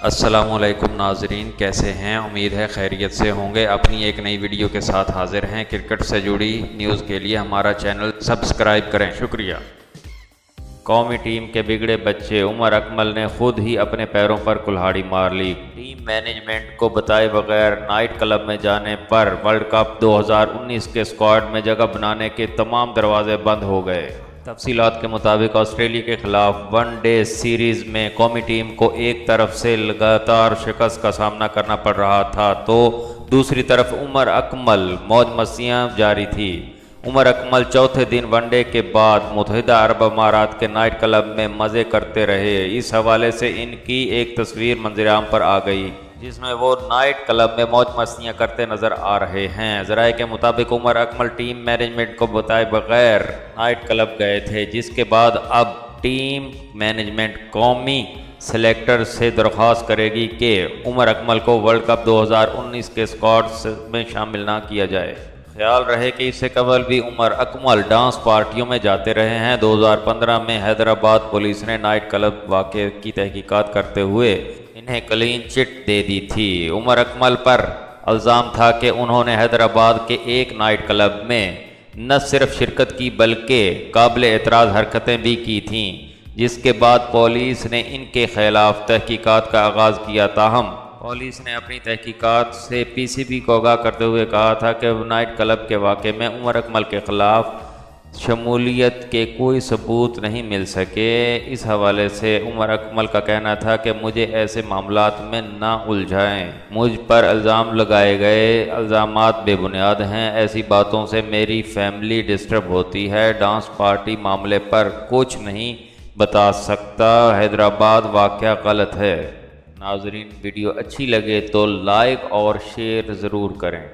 السلام علیکم ناظرین، کیسے ہیں؟ امید ہے خیریت سے ہوں گے۔ اپنی ایک نئی ویڈیو کے ساتھ حاضر ہیں۔ کرکٹ سے جڑی نیوز کے لیے ہمارا چینل سبسکرائب کریں، شکریہ۔ قومی ٹیم کے بگڑے بچے عمر اکمل نے خود ہی اپنے پیروں پر کلہاڑی مار لی۔ ٹیم مینجمنٹ کو بتائے بغیر نائٹ کلب میں جانے پر ورلڈ کپ 2019 کے اسکواڈ میں جگہ بنانے کے تمام دروازے بند ہو گئے۔ تفصیلات کے مطابق آسٹریلیا کے خلاف ون ڈے سیریز میں قومی ٹیم کو ایک طرف سے لگاتار شکست کا سامنا کرنا پڑ رہا تھا تو دوسری طرف عمر اکمل موج مستیاں جاری تھی۔ عمر اکمل چوتھے دن ون ڈے کے بعد متحدہ عرب امارات کے نائٹ کلب میں مزے کرتے رہے۔ اس حوالے سے ان کی ایک تصویر منظر عام پر آ گئی جس میں وہ نائٹ کلب میں موج مستیاں کرتے نظر آ رہے ہیں۔ ذرائع کے مطابق عمر اکمل ٹیم مینجمنٹ کو بتائے بغیر نائٹ کلب گئے تھے، جس کے بعد اب ٹیم مینجمنٹ قومی سلیکٹر سے درخواست کرے گی کہ عمر اکمل کو ورلڈ کپ 2019 کے اسکواڈ میں شامل نہ کیا جائے۔ خیال رہے کہ اس سے قبل بھی عمر اکمل ڈانس پارٹیوں میں جاتے رہے ہیں۔ 2015 میں حیدرآباد پولیس نے نائٹ کلب واقعے کی تحقیقات کرتے ہوئے انہیں کلین چٹ دے دی تھی۔ عمر اکمل پر الزام تھا کہ انہوں نے حیدرآباد کے ایک نائٹ کلب میں نہ صرف شرکت کی بلکہ قابل اعتراض حرکتیں بھی کی تھیں، جس کے بعد پولیس نے ان کے خلاف تحقیقات کا آغاز کیا۔ تاہم پولیس نے اپنی تحقیقات سے پی سی بی کو آگاہ کرتے ہوئے کہا تھا کہ نائٹ کلب کے واقعے میں عمر اکمل کے خلاف شمولیت کے کوئی ثبوت نہیں مل سکے۔ اس حوالے سے عمر اکمل کا کہنا تھا کہ مجھے ایسے معاملات میں نہ الجھائیں، مجھ پر الزام لگائے گئے الزامات بے بنیاد ہیں، ایسی باتوں سے میری فیملی ڈسٹرب ہوتی ہے، ڈانس پارٹی معاملے پر کچھ نہیں بتا سکتا، حیدرآباد واقعہ غلط ہے۔ ناظرین، ویڈیو اچھی لگے تو لائک اور شیئر ضرور کریں۔